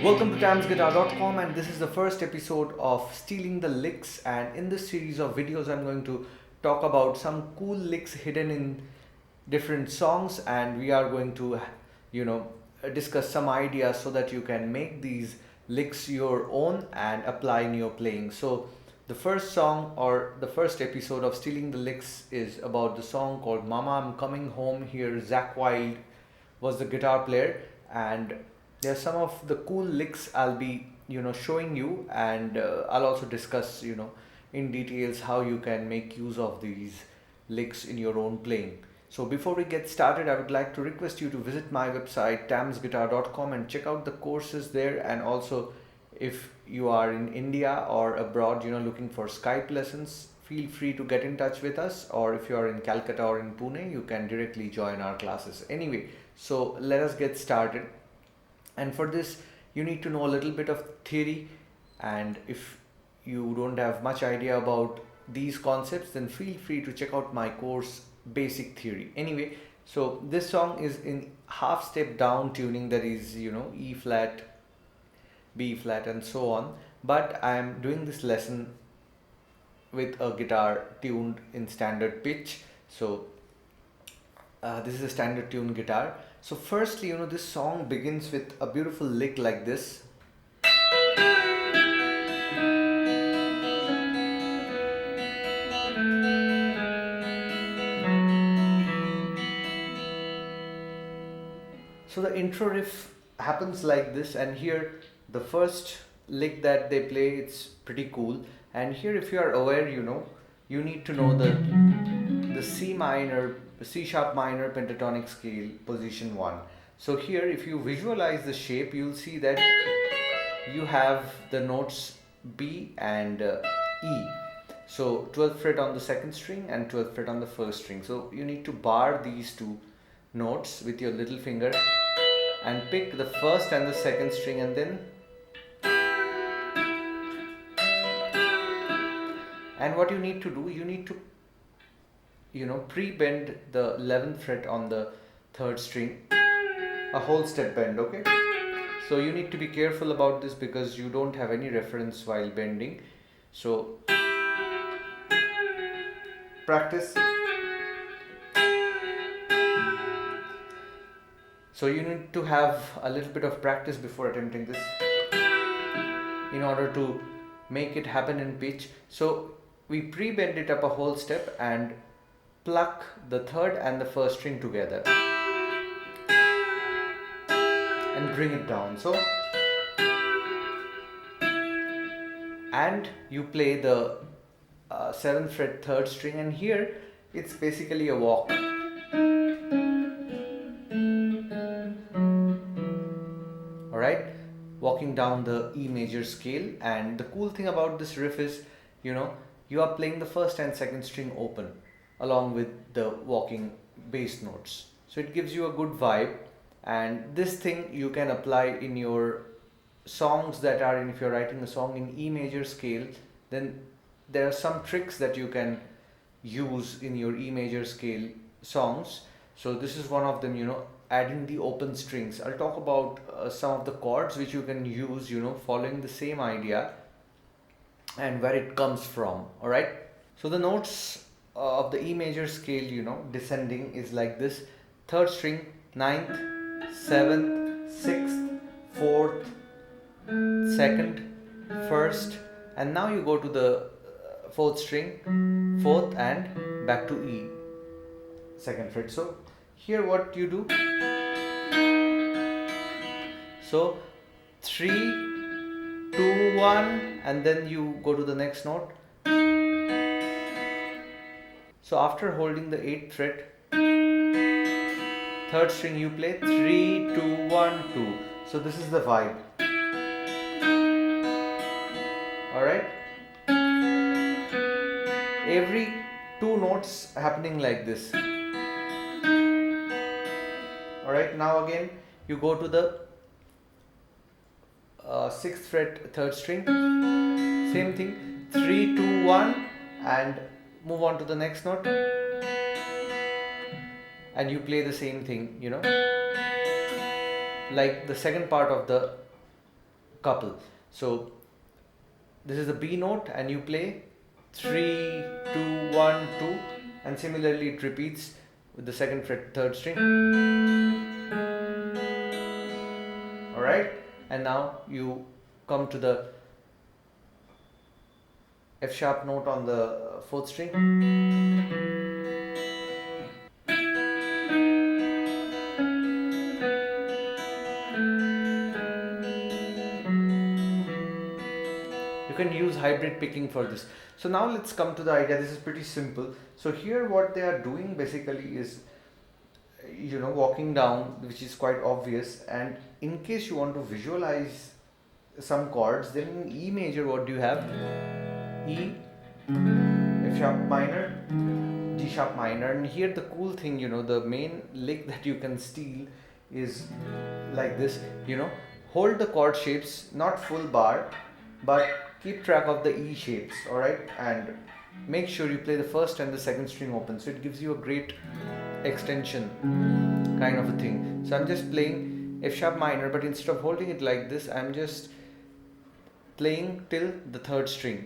Welcome to Tamsguitar.com, and this is the first episode of Stealing the Licks. And in this series of videos, I'm going to talk about some cool licks hidden in different songs, and we are going to, discuss some ideas so that you can make these licks your own and apply in your playing. So, the first song or the first episode of Stealing the Licks is about the song called Mama I'm Coming Home. Here, Zakk Wylde was the guitar player, and there are some of the cool licks I'll be showing you, and I'll also discuss in details how you can make use of these licks in your own playing. So before we get started, I would like to request you to visit my website tamsguitar.com and check out the courses there. And also, if you are in India or abroad looking for Skype lessons, feel free to get in touch with us. Or if you are in Calcutta or in Pune, you can directly join our classes. Anyway, so let us get started. And for this, you need to know a little bit of theory, and if you don't have much idea about these concepts, then feel free to check out my course Basic Theory. Anyway, so this song is in half step down tuning, that is E flat, B flat and so on, but I am doing this lesson with a guitar tuned in standard pitch. So this is a standard tune guitar. So firstly, this song begins with a beautiful lick like this. So the intro riff happens like this, and here the first lick that they play, it's pretty cool. And here, if you are aware, you need to know the C sharp minor pentatonic scale, position 1. So here, if you visualize the shape, you'll see that you have the notes B and E. So 12th fret on the second string and 12th fret on the first string. So you need to bar these two notes with your little finger and pick the first and the second string, and then what you need to do, you need to pre-bend the 11th fret on the third string, a whole step bend. Okay, so you need to be careful about this because you don't have any reference while bending. So practice. So you need to have a little bit of practice before attempting this in order to make it happen in pitch. So we pre-bend it up a whole step and pluck the third and the first string together and bring it down. So, and you play the 7th fret third string, and here it's basically a walk. Alright, walking down the E major scale. And the cool thing about this riff is, you are playing the first and second string open along with the walking bass notes. So it gives you a good vibe, and this thing you can apply in your songs that are in, if you're writing a song in E major scale, then there are some tricks that you can use in your E major scale songs. So this is one of them, adding the open strings. I'll talk about some of the chords which you can use, following the same idea and where it comes from. Alright, so the notes of the E major scale, descending is like this: third string, 9th, 7th, 6th, 4th, 2nd, 1st, and now you go to the 4th string, 4th, and back to E, 2nd fret. So here what you do, so 3, 2, 1, and then you go to the next note. So after holding the 8th fret, third string, you play 3, 2, 1, 2. So this is the vibe. Alright, every two notes happening like this. Alright, now again you go to the 6th fret third string, same thing, 3, 2, 1, and move on to the next note, and you play the same thing, like the second part of the couple. So this is the B note and you play 3, 2, 1, 2, and similarly it repeats with the second fret, third string. Alright, and now you come to the F sharp note on the fourth string. You can use hybrid picking for this. So now let's come to the idea. This is pretty simple. So here what they are doing basically is, walking down, which is quite obvious, and in case you want to visualize some chords, then in E major what do you have? E, F sharp minor, G sharp minor, and here the cool thing, the main lick that you can steal is like this, hold the chord shapes, not full bar, but keep track of the E shapes, alright, and make sure you play the first and the second string open, so it gives you a great extension kind of a thing. So I'm just playing F sharp minor, but instead of holding it like this, I'm just playing till the third string,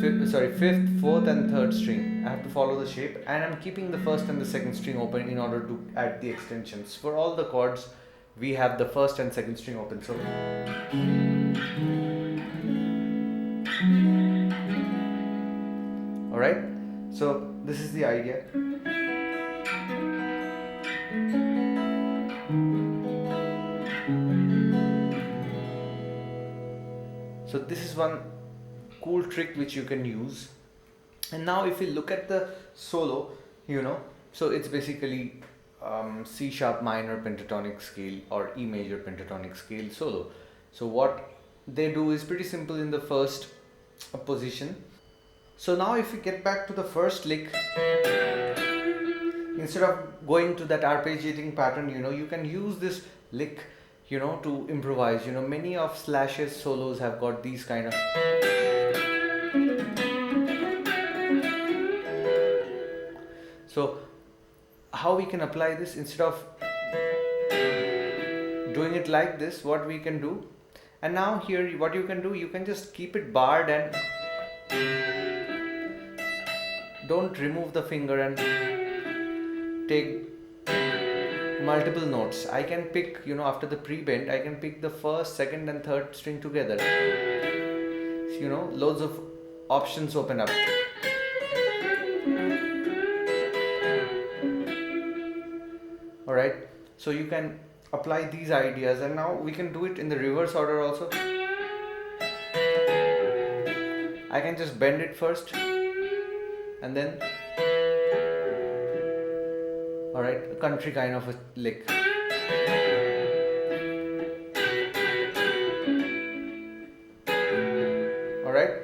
fifth, fourth and third string. I have to follow the shape, and I'm keeping the first and the second string open in order to add the extensions. For all the chords, we have the first and second string open. So alright, so this is the idea. So this is one cool trick which you can use. And now if you look at the solo, so it's basically C sharp minor pentatonic scale or E major pentatonic scale solo. So what they do is pretty simple in the first position. So now if you get back to the first lick, instead of going to that arpeggiating pattern, you can use this lick, to improvise. Many of Slash's solos have got these kind of. So how we can apply this, instead of doing it like this, what we can do, and now here what you can do, you can just keep it barred and don't remove the finger and take multiple notes. I can pick, after the pre-bend, I can pick the first, second and third string together. Loads of options open up. Alright, so you can apply these ideas, and now we can do it in the reverse order also. I can just bend it first and then, alright, a country kind of a lick. Alright,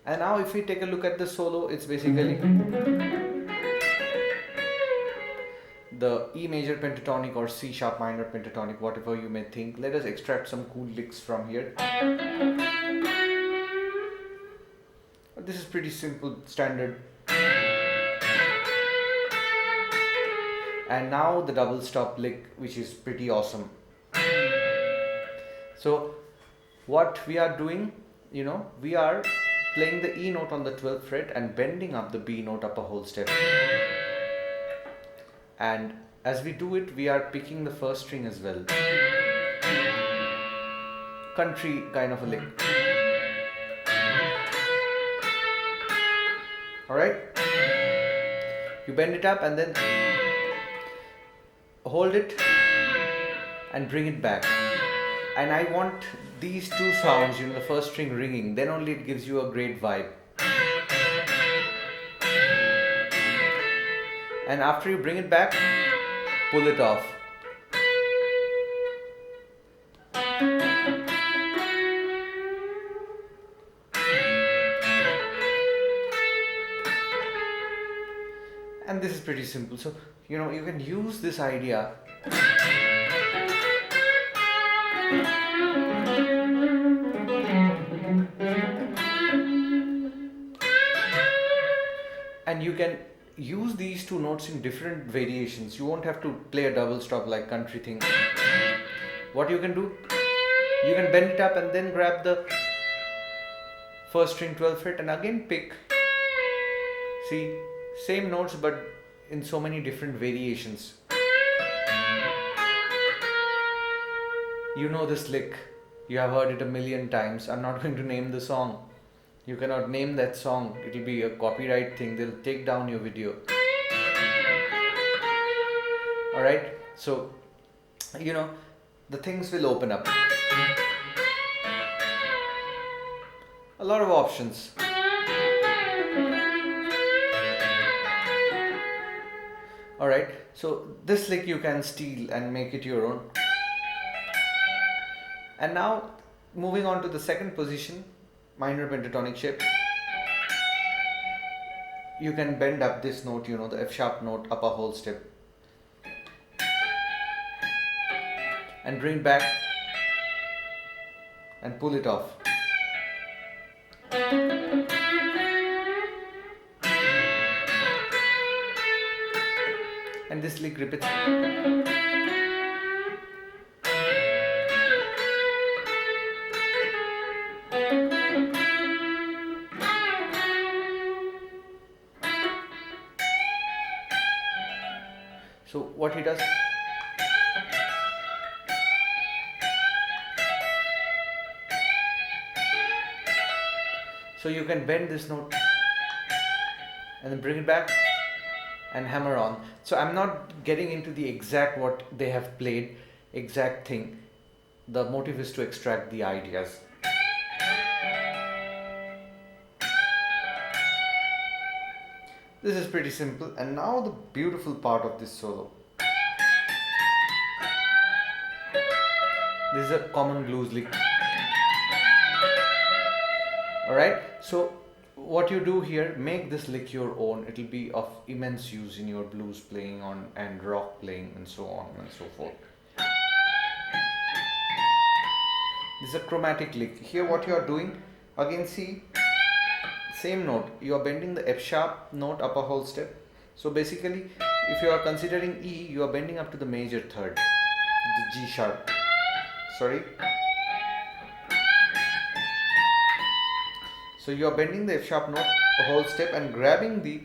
and now if we take a look at the solo, it's basically the E major pentatonic or C sharp minor pentatonic, whatever you may think. Let us extract some cool licks from here. This is pretty simple, standard. And now the double stop lick, which is pretty awesome. So what we are doing, we are playing the E note on the 12th fret and bending up the B note up a whole step. And as we do it, we are picking the first string as well. Country kind of a lick. Alright? You bend it up and then hold it and bring it back. And I want these two sounds, the first string ringing, then only it gives you a great vibe. And after you bring it back, pull it off. And this is pretty simple. So, you can use this idea. And you can use these two notes in different variations. You won't have to play a double stop like country thing. What you can do, you can bend it up and then grab the first string 12th fret and again pick. See, same notes but in so many different variations. You know this lick, you have heard it a million times. I'm not going to name the song. You cannot name that song, it will be a copyright thing, they'll take down your video. Alright, so the things will open up. A lot of options. Alright, so this lick you can steal and make it your own. And now moving on to the second position, minor pentatonic shape. You can bend up this note, the F sharp note, upper whole step, and bring back and pull it off. And this lick repeats. So what he does, so you can bend this note and then bring it back and hammer on. So I'm not getting into the exact what they have played, exact thing. The motive is to extract the ideas. This is pretty simple, and now the beautiful part of this solo. This is a common blues lick. Alright, so what you do here, make this lick your own. It will be of immense use in your blues playing and rock playing and so on and so forth. This is a chromatic lick. Here what you are doing, again see, same note, you are bending the F sharp note, upper whole step. So basically, if you are considering E, you are bending up to the major third, the G sharp. Sorry. So you are bending the F sharp note, a whole step, and grabbing the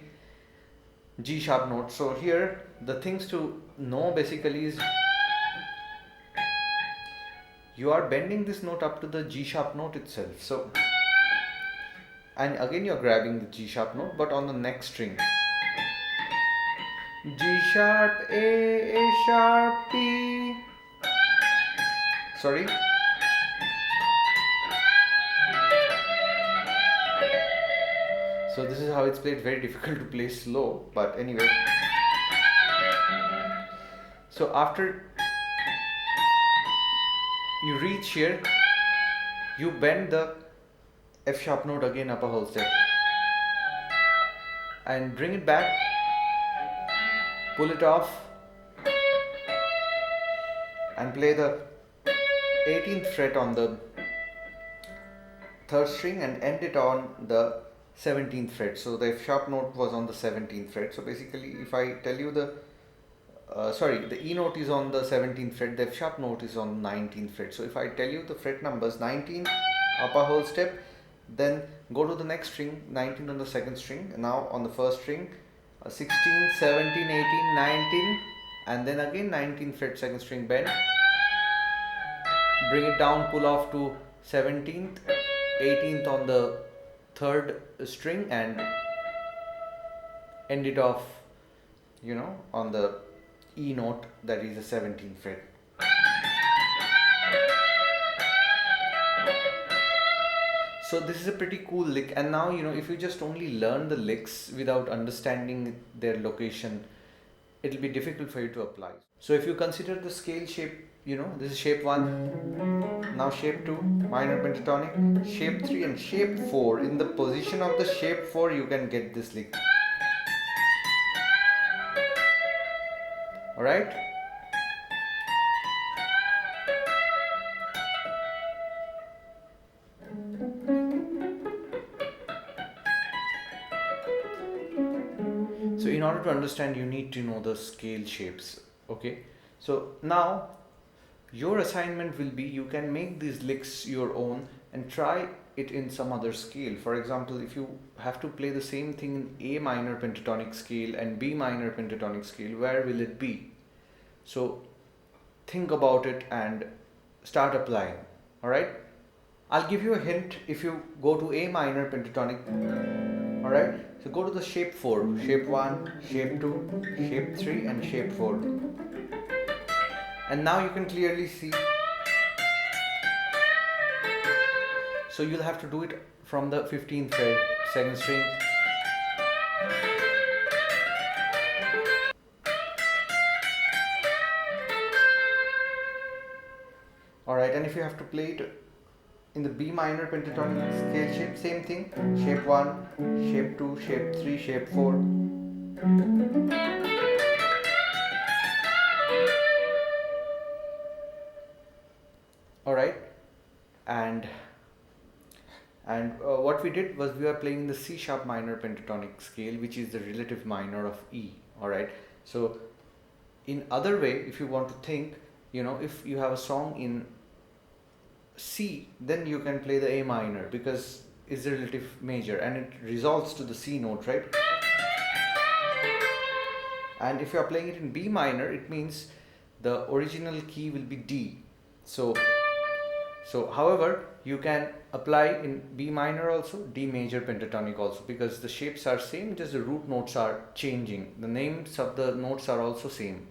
G sharp note. So here, the things to know basically is, you are bending this note up to the G sharp note itself. So, and again you are grabbing the G sharp note, but on the next string. G sharp, A sharp, B. Sorry. So this is how it's played. Very difficult to play slow, but anyway. So after you reach here, you bend the F sharp note again, upper whole step, and bring it back, pull it off, and play the 18th fret on the 3rd string and end it on the 17th fret. So the F sharp note was on the 17th fret. So basically, if I tell you the E note is on the 17th fret, the F sharp note is on the 19th fret. So if I tell you the fret numbers, 19, upper whole step, then go to the next string, 19 on the 2nd string, now on the 1st string, 16, 17, 18, 19, and then again 19th fret, 2nd string, bend, bring it down, pull off to 17th, 18th on the 3rd string, and end it off, on the E note, that is the 17th fret. So this is a pretty cool lick, and now if you just only learn the licks without understanding their location, it will be difficult for you to apply. So if you consider the scale shape, this is shape 1, now shape 2, minor pentatonic, shape 3 and shape 4. In the position of the shape 4, you can get this lick. Alright? So in order to understand, you need to know the scale shapes. Okay, so now your assignment will be, you can make these licks your own and try it in some other scale. For example, if you have to play the same thing in A minor pentatonic scale and B minor pentatonic scale, where will it be? So think about it and start applying. Alright, I'll give you a hint. If you go to A minor pentatonic, alright, so go to the shape 4, shape 1, shape 2, shape 3 and shape 4. And now you can clearly see. So you'll have to do it from the 15th fret, 2nd string. Alright, and if you have to play it in the B minor pentatonic scale shape, same thing. Shape 1, shape 2, shape 3, shape 4. Alright, and what we did was, we are playing the C sharp minor pentatonic scale, which is the relative minor of E. Alright, so in other way, if you want to think, if you have a song in C, then you can play the A minor, because it's the relative major and it resolves to the C note, right? And if you are playing it in B minor, it means the original key will be D. So however, you can apply in B minor also, D major pentatonic also, because the shapes are same, just the root notes are changing. The names of the notes are also same,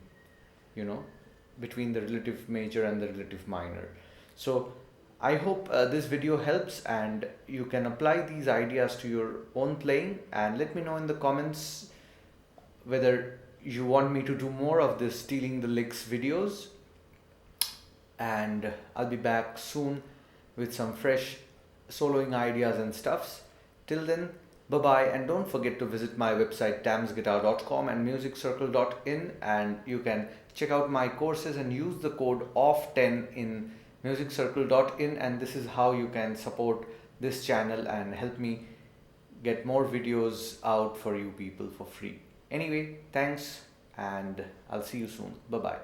between the relative major and the relative minor. So I hope this video helps and you can apply these ideas to your own playing, and let me know in the comments whether you want me to do more of this stealing the licks videos. And I'll be back soon with some fresh soloing ideas and stuffs. Till then, bye bye, and don't forget to visit my website tamsguitar.com and musiccircle.in, and you can check out my courses and use the code OFF10 in musiccircle.in, and this is how you can support this channel and help me get more videos out for you people for free. Anyway, thanks, and I'll see you soon. Bye bye.